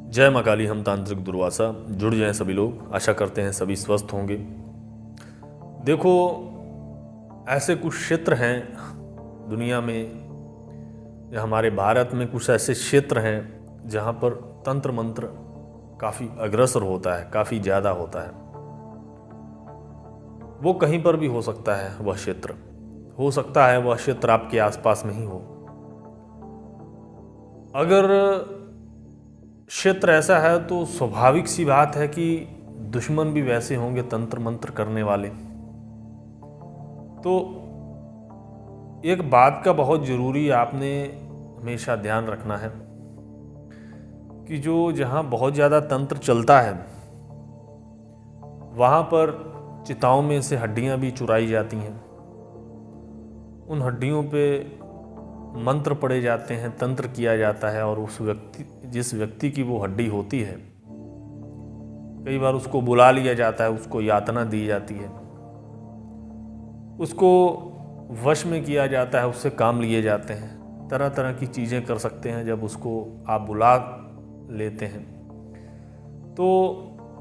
जय माँ काली। हम तांत्रिक दुर्वासा जुड़ जाएं सभी लोग। आशा करते हैं सभी स्वस्थ होंगे। देखो, ऐसे कुछ क्षेत्र हैं दुनिया में या हमारे भारत में कुछ ऐसे क्षेत्र हैं जहाँ पर तंत्र मंत्र काफ़ी अग्रसर होता है, काफ़ी ज़्यादा होता है। वो कहीं पर भी हो सकता है। वह क्षेत्र हो सकता है, वह क्षेत्र आपके आसपास में ही हो। अगर क्षेत्र ऐसा है तो स्वाभाविक सी बात है कि दुश्मन भी वैसे होंगे तंत्र मंत्र करने वाले। तो एक बात का बहुत ज़रूरी आपने हमेशा ध्यान रखना है कि जो जहाँ बहुत ज़्यादा तंत्र चलता है वहाँ पर चिताओं में से हड्डियाँ भी चुराई जाती हैं। उन हड्डियों पे मंत्र पढ़े जाते हैं, तंत्र किया जाता है और जिस व्यक्ति की वो हड्डी होती है, कई बार उसको बुला लिया जाता है, उसको यातना दी जाती है, उसको वश में किया जाता है, उससे काम लिए जाते हैं, तरह तरह की चीज़ें कर सकते हैं जब उसको आप बुला लेते हैं। तो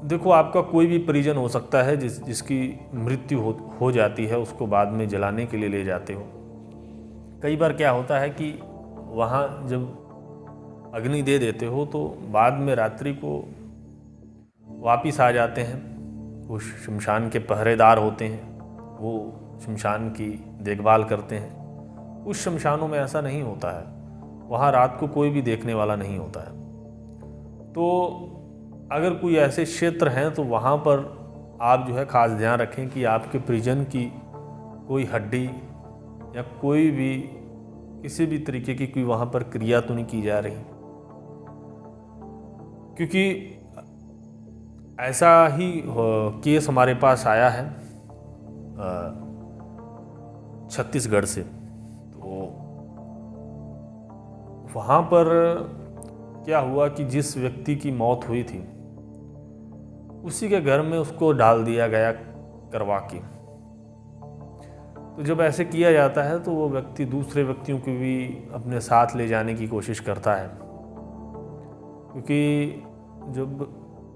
देखो, आपका कोई भी परिजन हो सकता है जिसकी मृत्यु हो जाती है, उसको बाद में जलाने के लिए ले जाते हो। कई बार क्या होता है कि वहाँ जब अग्नि दे देते हो तो बाद में रात्रि को वापिस आ जाते हैं। उस शमशान के पहरेदार होते हैं, वो शमशान की देखभाल करते हैं। उस शमशानों में ऐसा नहीं होता है, वहाँ रात को कोई भी देखने वाला नहीं होता है। तो अगर कोई ऐसे क्षेत्र हैं तो वहाँ पर आप जो है खास ध्यान रखें कि आपके परिजन की कोई हड्डी या कोई भी किसी भी तरीके की कोई वहाँ पर क्रिया तो नहीं की जा रही। क्योंकि ऐसा ही केस हमारे पास आया है छत्तीसगढ़ से। तो वहाँ पर क्या हुआ कि जिस व्यक्ति की मौत हुई थी उसी के घर में उसको डाल दिया गया करवा के। तो जब ऐसे किया जाता है तो वो व्यक्ति दूसरे व्यक्तियों को भी अपने साथ ले जाने की कोशिश करता है, क्योंकि जब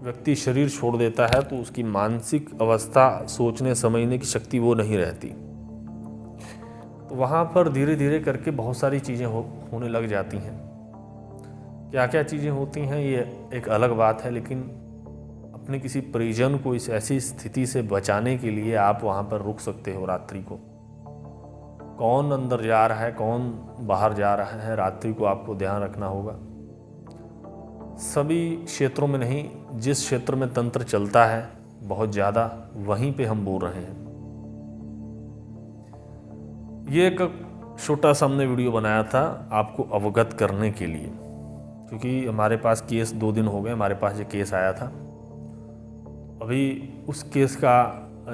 व्यक्ति शरीर छोड़ देता है तो उसकी मानसिक अवस्था, सोचने समझने की शक्ति वो नहीं रहती। तो वहाँ पर धीरे धीरे करके बहुत सारी चीज़ें होने लग जाती हैं। क्या क्या चीज़ें होती हैं ये एक अलग बात है, लेकिन अपने किसी परिजन को इस ऐसी स्थिति से बचाने के लिए आप वहाँ पर रुक सकते हो रात्रि को। कौन अंदर जा रहा है, कौन बाहर जा रहा है, रात्रि को आपको ध्यान रखना होगा। सभी क्षेत्रों में नहीं, जिस क्षेत्र में तंत्र चलता है बहुत ज़्यादा, वहीं पे हम बोल रहे हैं। ये एक छोटा सा हमने वीडियो बनाया था आपको अवगत करने के लिए, क्योंकि हमारे पास केस 2 दिन हो गए, हमारे पास ये केस आया था। अभी उस केस का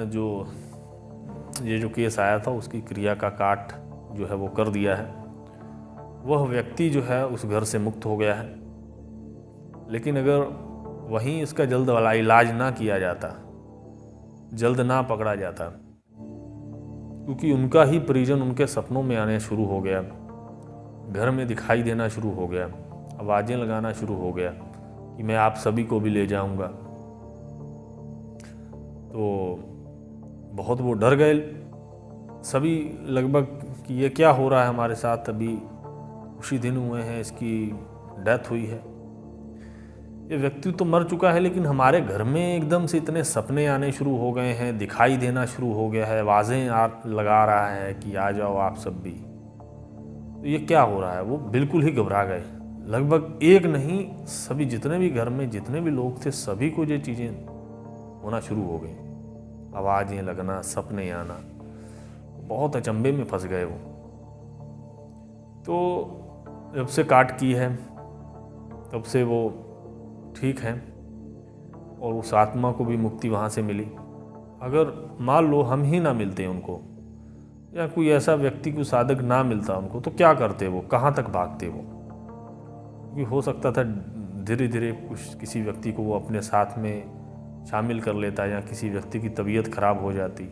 जो केस आया था उसकी क्रिया का काट जो है वो कर दिया है। वह व्यक्ति जो है उस घर से मुक्त हो गया है। लेकिन अगर वहीं इसका जल्द वाला इलाज ना किया जाता, जल्द ना पकड़ा जाता, क्योंकि उनका ही परिजन उनके सपनों में आने शुरू हो गया, घर में दिखाई देना शुरू हो गया, आवाज़ें लगाना शुरू हो गया कि मैं आप सभी को भी ले जाऊंगा। तो बहुत वो डर गए सभी लगभग कि ये क्या हो रहा है हमारे साथ। अभी उसी दिन हुए हैं, इसकी डेथ हुई है, ये व्यक्ति तो मर चुका है, लेकिन हमारे घर में एकदम से इतने सपने आने शुरू हो गए हैं, दिखाई देना शुरू हो गया है, आवाज़ें लगा रहा है कि आ जाओ आप सब भी। तो ये क्या हो रहा है। वो बिल्कुल ही घबरा गए। लगभग एक नहीं, सभी जितने भी घर में जितने भी लोग थे सभी को ये चीज़ें होना शुरू हो गई, आवाज़ें लगना, सपने आना। बहुत अचंभे में फंस गए वो। तो जब से काट की है तब से वो ठीक हैं और उस आत्मा को भी मुक्ति वहाँ से मिली। अगर मान लो हम ही ना मिलते उनको, या कोई ऐसा व्यक्ति को साधक ना मिलता उनको, तो क्या करते वो, कहाँ तक भागते वो। क्योंकि हो सकता था धीरे धीरे किसी व्यक्ति को वो अपने साथ में शामिल कर लेता, या किसी व्यक्ति की तबीयत खराब हो जाती,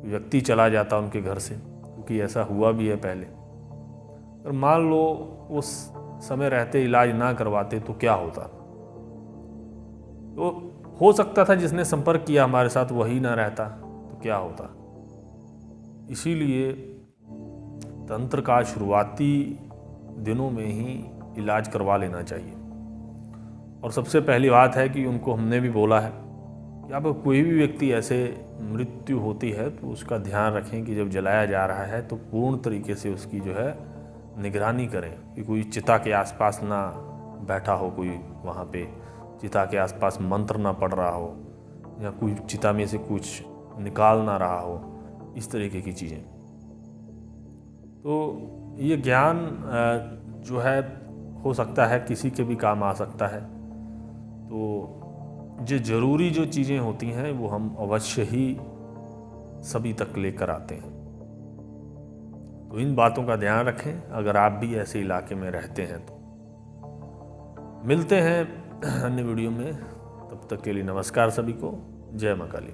व्यक्ति चला जाता उनके घर से, क्योंकि ऐसा हुआ भी है पहले। और मान लो वो समय रहते इलाज ना करवाते तो क्या होता। तो हो सकता था जिसने संपर्क किया हमारे साथ वही ना रहता तो क्या होता। इसीलिए तंत्र का शुरुआती दिनों में ही इलाज करवा लेना चाहिए। और सबसे पहली बात है कि उनको हमने भी बोला है कि अब कोई भी व्यक्ति ऐसे मृत्यु होती है तो उसका ध्यान रखें कि जब जलाया जा रहा है तो पूर्ण तरीके से उसकी जो है निगरानी करें कि कोई चिता के आसपास ना बैठा हो, कोई वहाँ पे चिता के आसपास मंत्र ना पढ़ रहा हो या कोई चिता में से कुछ निकाल ना रहा हो, इस तरीके की चीज़ें। तो ये ज्ञान जो है हो सकता है किसी के भी काम आ सकता है। तो जो ज़रूरी जो चीज़ें होती हैं वो हम अवश्य ही सभी तक लेकर आते हैं। तो इन बातों का ध्यान रखें अगर आप भी ऐसे इलाके में रहते हैं तो। मिलते हैं अन्य वीडियो में, तब तक के लिए नमस्कार सभी को। जय मां काली।